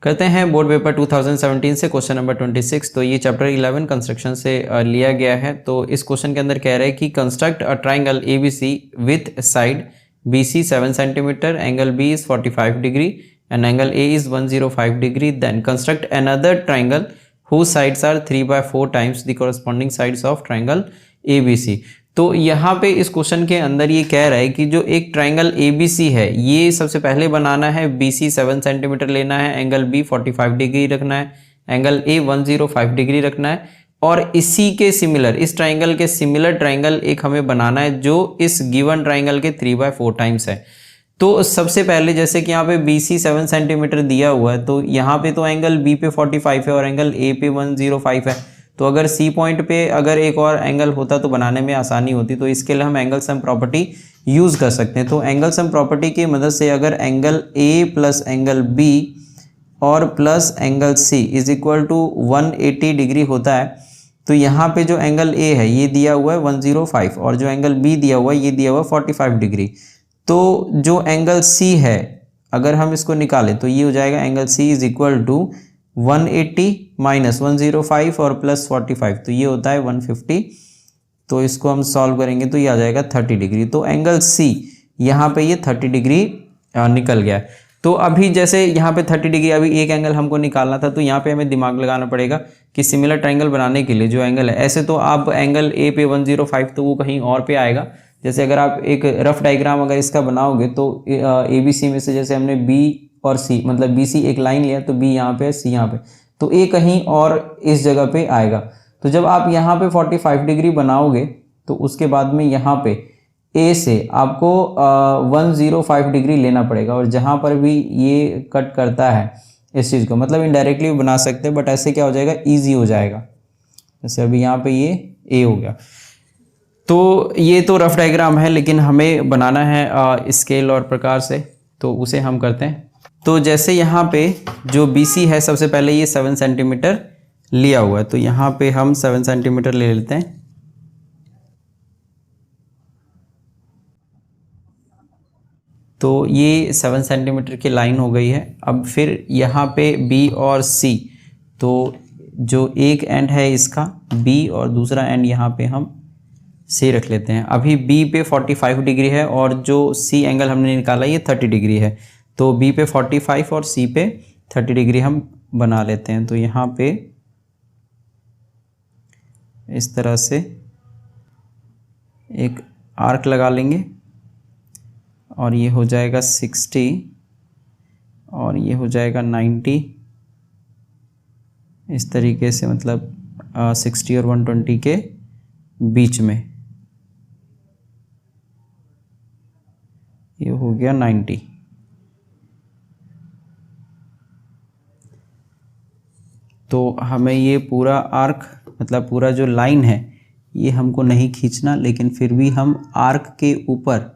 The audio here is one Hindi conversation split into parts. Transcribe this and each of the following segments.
करते हैं बोर्ड पेपर 2017 से क्वेश्चन नंबर 26। तो ये चैप्टर 11 कंस्ट्रक्शन से लिया गया है। तो इस क्वेश्चन के अंदर कह रहा है कि construct a triangle ABC with side BC 7 centimetre, angle B is 45 degree and angle A is 105 degree. Then construct another triangle whose sides are 3/4 times the corresponding sides of triangle ABC. तो यहाँ पे इस क्वेश्चन के अंदर ये कह रहा है कि जो एक ट्राइंगल ABC है ये सबसे पहले बनाना है। BC 7 सेंटीमीटर लेना है, एंगल B 45 डिग्री रखना है, एंगल A 105 डिग्री रखना है और इसी के सिमिलर, इस ट्राइंगल के सिमिलर ट्राइंगल एक हमें बनाना है जो इस गिवन ट्राइंगल के 3/4 टाइम्स है। तो सबसे पहले जैसे कि यहाँ पे BC 7 सेंटीमीटर दिया हुआ है तो यहाँ पे तो एंगल B पे 45 है और एंगल A पे 105 है। तो अगर C पॉइंट पे अगर एक और एंगल होता तो बनाने में आसानी होती। तो इसके लिए हम एंगल सम प्रॉपर्टी यूज़ कर सकते हैं। तो एंगल सम प्रॉपर्टी की मदद से अगर angle A plus angle B और plus angle C is equal to 180 degree होता है तो यहाँ पे जो एंगल A है ये दिया हुआ है 105 और जो एंगल B दिया हुआ है ये दिया हुआ है 45 डिग्री। तो जो एंगल C है अगर हम इसको निकालें तो ये हो जाएगा angle C is equal to 180 minus 105 और प्लस 45 तो ये होता है 150। तो इसको हम सॉल्व करेंगे तो ये आ जाएगा 30 डिग्री। तो एंगल C यहाँ पे ये 30 डिग्री निकल गया। तो अभी जैसे यहाँ पे 30 डिग्री, अभी एक एंगल हमको निकालना था तो यहाँ पे हमें दिमाग लगाना पड़ेगा कि सिमिलर ट्राइंगल बनाने के लिए जो एंगल है, ऐसे तो आप एंगल A पे 105 तो वो कहीं और पे आएगा। जैसे अगर आप एक रफ डायग्राम अगर इसका बनाओगे तो ABC में से जैसे हमने B और C मतलब BC एक लाइन लिया तो B यहाँ पे C यहाँ पे, तो A कहीं और इस जगह पे आएगा। तो जब आप यहाँ पे 45 डिग्री बनाओगे तो उसके बाद में यहाँ पे A से आपको 105 डिग्री लेना पड़ेगा और जहाँ पर भी ये कट करता है इस चीज़ को, मतलब इनडायरेक्टली भी बना सकते हैं बट ऐसे क्या हो जाएगा, ईजी हो जाएगा। जैसे अभी यहाँ पे ये A हो गया। तो ये तो रफ डायग्राम है लेकिन हमें बनाना है स्केल और प्रकार से, तो उसे हम करते हैं। तो जैसे यहाँ पे जो BC है सबसे पहले ये 7 सेंटीमीटर लिया हुआ है तो यहाँ पे हम 7 सेंटीमीटर ले लेते हैं। तो ये 7 सेंटीमीटर की लाइन हो गई है। अब फिर यहाँ पे B और C, तो जो एक एंड है इसका B और दूसरा एंड यहाँ पे हम C रख लेते हैं। अभी B पे 45 डिग्री है और जो C एंगल हमने निकाला ये 30 डिग्री है। तो B पे 45 और C पे 30 डिग्री हम बना लेते हैं। तो यहाँ पे इस तरह से एक आर्क लगा लेंगे और ये हो जाएगा 60 और ये हो जाएगा 90, इस तरीके से, मतलब 60 और 120 के बीच में ये हो गया 90। तो हमें ये पूरा आर्क मतलब पूरा जो लाइन है ये हमको नहीं खींचना, लेकिन फिर भी हम आर्क के ऊपर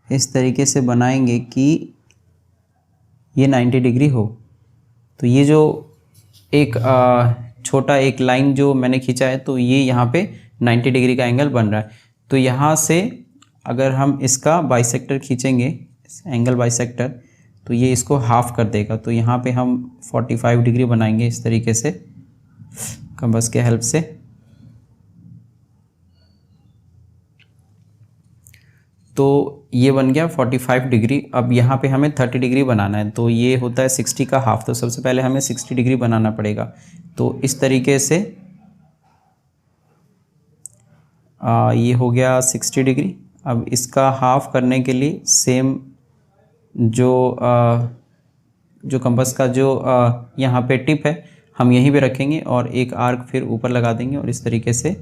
इस तरीके से बनाएंगे कि ये 90 डिग्री हो। तो ये जो एक छोटा एक लाइन जो मैंने खींचा है तो ये यहाँ पे 90 डिग्री का एंगल बन रहा है। तो यहाँ से अगर हम इसका बाइसेक्टर खींचेंगे, एंगल बाइसेक्टर, तो ये इसको हाफ कर देगा। तो यहाँ पे हम 45 डिग्री बनाएंगे इस तरीके से कंपास के हेल्प से। तो ये बन गया 45 डिग्री। अब यहाँ पे हमें 30 डिग्री बनाना है तो ये होता है 60 का हाफ। तो सबसे पहले हमें 60 डिग्री बनाना पड़ेगा। तो इस तरीके से ये हो गया 60 डिग्री। अब इसका हाफ करने के लिए सेम जो कंपास का जो यहाँ पे टिप है हम यहीं पे रखेंगे और एक आर्क फिर ऊपर लगा देंगे और इस तरीके से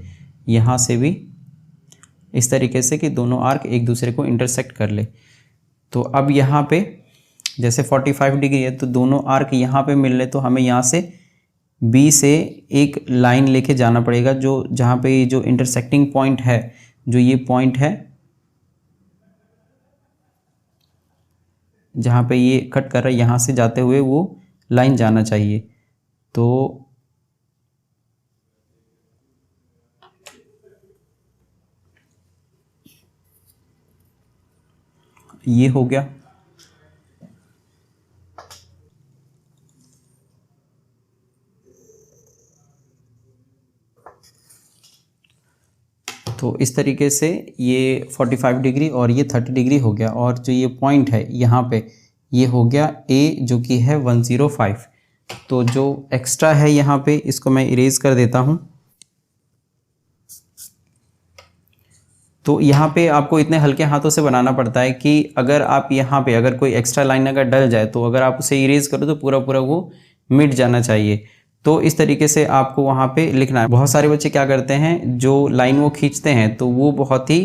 यहाँ से भी इस तरीके से कि दोनों आर्क एक दूसरे को इंटरसेक्ट कर ले। तो अब यहाँ पे जैसे 45 डिग्री है तो दोनों आर्क यहाँ पे मिल ले, तो हमें यहाँ से B से एक लाइन लेके जाना पड़ेगा जो जहाँ पे जो इंटरसेक्टिंग पॉइंट है, जो ये पॉइंट है जहाँ पे ये कट कर रहा है, यहाँ से जाते हुए वो लाइन जाना चाहिए। तो ये हो गया। इस तरीके से ये 45 डिग्री और ये 30 डिग्री हो गया, और जो ये पॉइंट है यहाँ पे ये हो गया ए जो कि है 105। तो जो एक्स्ट्रा है यहाँ पे इसको मैं इरेज कर देता हूँ। तो यहाँ पे आपको इतने हल्के हाथों से बनाना पड़ता है कि अगर आप यहाँ पे अगर कोई एक्स्ट्रा लाइन अगर डल जाए तो अगर आप उसे इरेज करो तो पूरा पूरा वो मिट जाना चाहिए। तो इस तरीके से आपको वहाँ पे लिखना है। बहुत सारे बच्चे क्या करते हैं, जो लाइन वो खींचते हैं तो वो बहुत ही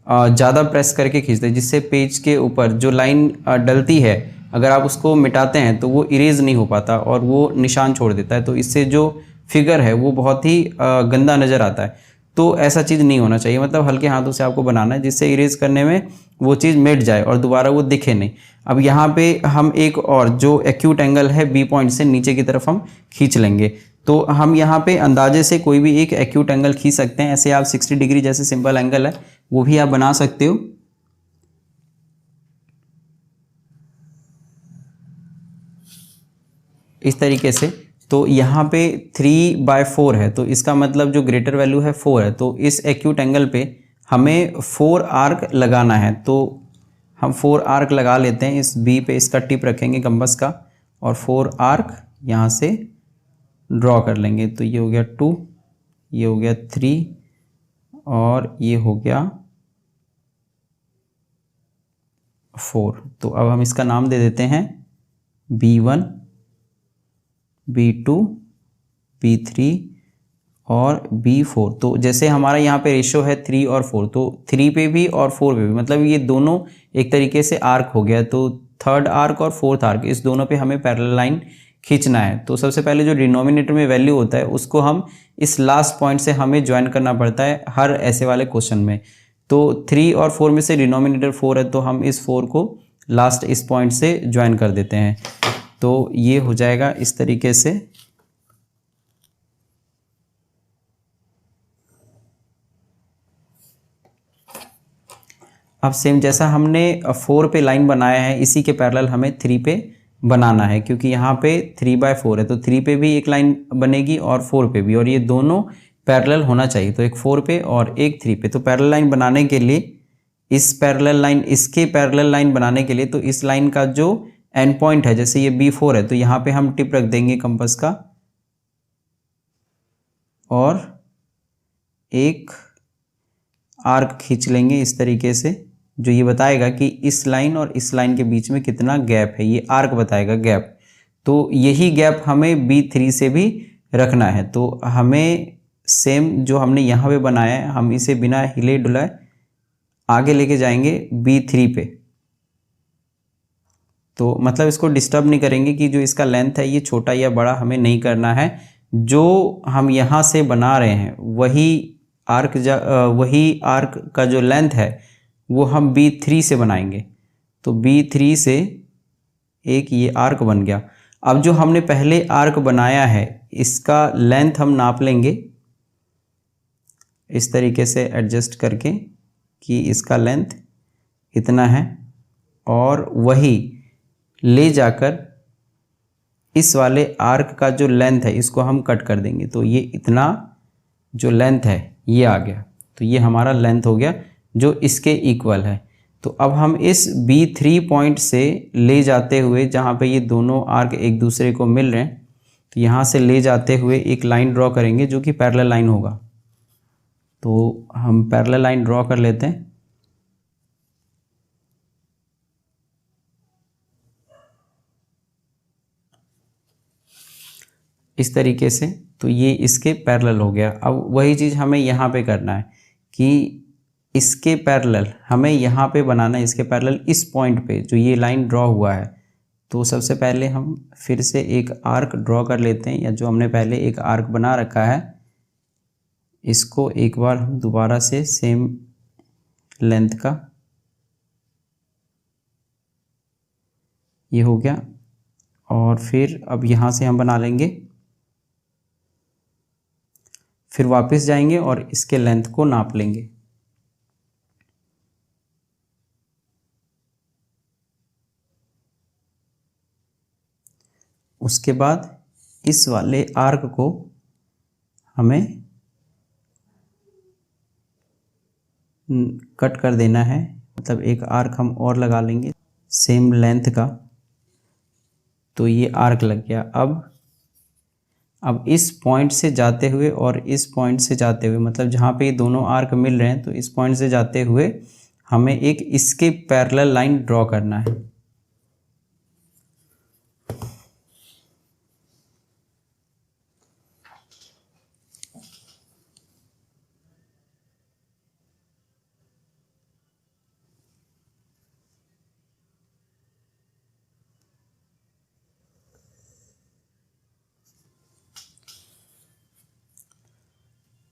ज़्यादा प्रेस करके खींचते हैं, जिससे पेज के ऊपर जो लाइन डलती है अगर आप उसको मिटाते हैं तो वो इरेज नहीं हो पाता और वो निशान छोड़ देता है। तो इससे जो फिगर है वो बहुत ही गंदा नज़र आता है। तो ऐसा चीज़ नहीं होना चाहिए, मतलब हल्के हाथों से आपको बनाना है जिससे इरेज करने में वो चीज़ मिट जाए और दोबारा वो दिखे नहीं। अब यहाँ पे हम एक और जो एक्यूट एंगल है बी पॉइंट से नीचे की तरफ हम खींच लेंगे। तो हम यहाँ पे अंदाजे से कोई भी एक एक्यूट एंगल खींच सकते हैं। ऐसे आप 60 डिग्री जैसे सिंपल एंगल है वो भी आप बना सकते हो। इस तरीके से। तो यहाँ पे 3/4 है, तो इसका मतलब जो ग्रेटर वैल्यू है 4 है। तो इस एक्यूट एंगल पे हमें 4 आर्क लगाना है। तो हम 4 आर्क लगा लेते हैं। इस बी पे इसका टिप रखेंगे कंपास का और 4 आर्क यहाँ से ड्रॉ कर लेंगे। तो ये हो गया 2, ये हो गया 3 और ये हो गया 4। तो अब हम इसका नाम दे देते हैं B1, B2, B3 और B4। तो जैसे हमारा यहाँ पे रेशो है 3 और 4, तो 3 पे भी और 4 पे भी, मतलब ये दोनों एक तरीके से आर्क हो गया। तो थर्ड आर्क और फोर्थ आर्क इस दोनों पे हमें पैरेलल लाइन खींचना है। तो सबसे पहले जो डिनोमिनेटर में वैल्यू होता है उसको हम इस लास्ट पॉइंट से हमें ज्वाइन करना पड़ता है हर ऐसे वाले क्वेश्चन में। तो 3 और 4 में से डिनोमिनेटर 4 है, तो हम इस 4 को लास्ट इस पॉइंट से ज्वाइन कर देते हैं। तो ये हो जाएगा इस तरीके से। अब सेम जैसा हमने 4 पे लाइन बनाया है इसी के पैरेलल हमें 3 पे बनाना है, क्योंकि यहाँ पे 3/4 है। तो 3 पे भी एक लाइन बनेगी और 4 पे भी, और ये दोनों पैरेलल होना चाहिए। तो एक 4 पे और एक 3 पे। तो पैरेलल लाइन बनाने के लिए इस पैरेलल लाइन इसके पैरेलल लाइन बनाने के लिए तो इस लाइन का जो एंड पॉइंट है, जैसे ये B4 है तो यहाँ पे हम टिप रख देंगे कंपास का और एक आर्क खींच लेंगे इस तरीके से, जो ये बताएगा कि इस लाइन और इस लाइन के बीच में कितना गैप है। ये आर्क बताएगा गैप। तो यही गैप हमें B3 से भी रखना है। तो हमें सेम जो हमने यहाँ पे बनाया है हम इसे बिना हिले डुलाए आगे लेके जाएंगे B3 पे। तो मतलब इसको डिस्टर्ब नहीं करेंगे कि जो इसका लेंथ है ये छोटा या बड़ा हमें नहीं करना है। जो हम यहाँ से बना रहे हैं वही आर्क का जो लेंथ है वो हम B3 से बनाएंगे। तो B3 से एक ये आर्क बन गया। अब जो हमने पहले आर्क बनाया है इसका लेंथ हम नाप लेंगे इस तरीके से एडजस्ट करके कि इसका लेंथ इतना है, और वही ले जाकर इस वाले आर्क का जो लेंथ है इसको हम कट कर देंगे। तो ये इतना जो लेंथ है ये आ गया। तो ये हमारा लेंथ हो गया जो इसके इक्वल है। तो अब हम इस B3 पॉइंट से ले जाते हुए, जहाँ पे ये दोनों आर्क एक दूसरे को मिल रहे हैं, तो यहाँ से ले जाते हुए एक लाइन ड्रॉ करेंगे जो कि पैरेलल लाइन होगा। तो हम पैरेलल लाइन ड्रॉ कर लेते हैं। इस तरीके से। तो ये इसके पैरेलल हो गया। अब वही चीज़ हमें यहाँ पे करना है कि इसके पैरेलल हमें यहाँ पे बनाना है, इसके पैरेलल इस पॉइंट पे जो ये लाइन ड्रॉ हुआ है। तो सबसे पहले हम फिर से एक आर्क ड्रॉ कर लेते हैं, या जो हमने पहले एक आर्क बना रखा है इसको एक बार हम दोबारा से सेम लेंथ का, ये हो गया। और फिर अब यहाँ से हम बना लेंगे, फिर वापस जाएंगे और इसके लेंथ को नाप लेंगे। उसके बाद इस वाले आर्क को हमें कट कर देना है, मतलब एक आर्क हम और लगा लेंगे सेम लेंथ का। तो ये आर्क लग गया। अब इस पॉइंट से जाते हुए और इस पॉइंट से जाते हुए, मतलब जहाँ पे ये दोनों आर्क मिल रहे हैं, तो इस पॉइंट से जाते हुए हमें एक इसके पैरेलल लाइन ड्रॉ करना है।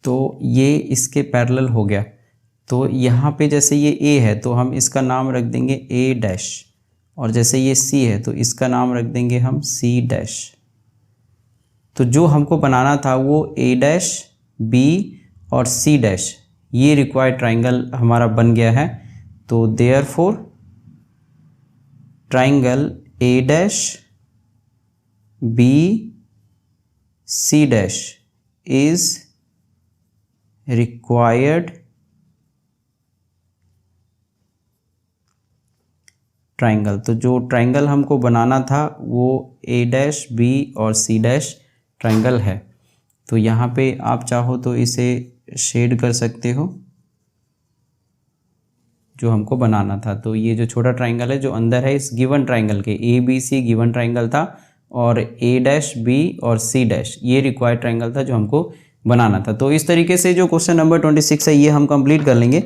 तो ये इसके पैरेलल हो गया। तो यहाँ पे जैसे ये A है तो हम इसका नाम रख देंगे A डैश, और जैसे ये C है तो इसका नाम रख देंगे हम C डैश। तो जो हमको बनाना था वो A डैश, B और C डैश, ये रिक्वायर्ड ट्राइंगल हमारा बन गया है। तो therefore triangle A dash B C dash is required triangle. तो जो ट्राइंगल हमको बनाना था वो A डैश B और C डैश ट्राइंगल है। तो यहाँ पे आप चाहो तो इसे शेड कर सकते हो जो हमको बनाना था। तो ये जो छोटा ट्राइंगल है जो अंदर है इस गिवन ट्राइंगल के, ABC गिवन ट्राइंगल था, और A डैश B और C डैश ये रिक्वायर्ड ट्राइंगल था जो हमको बनाना था। तो इस तरीके से जो क्वेश्चन नंबर 26 है ये हम कंप्लीट कर लेंगे।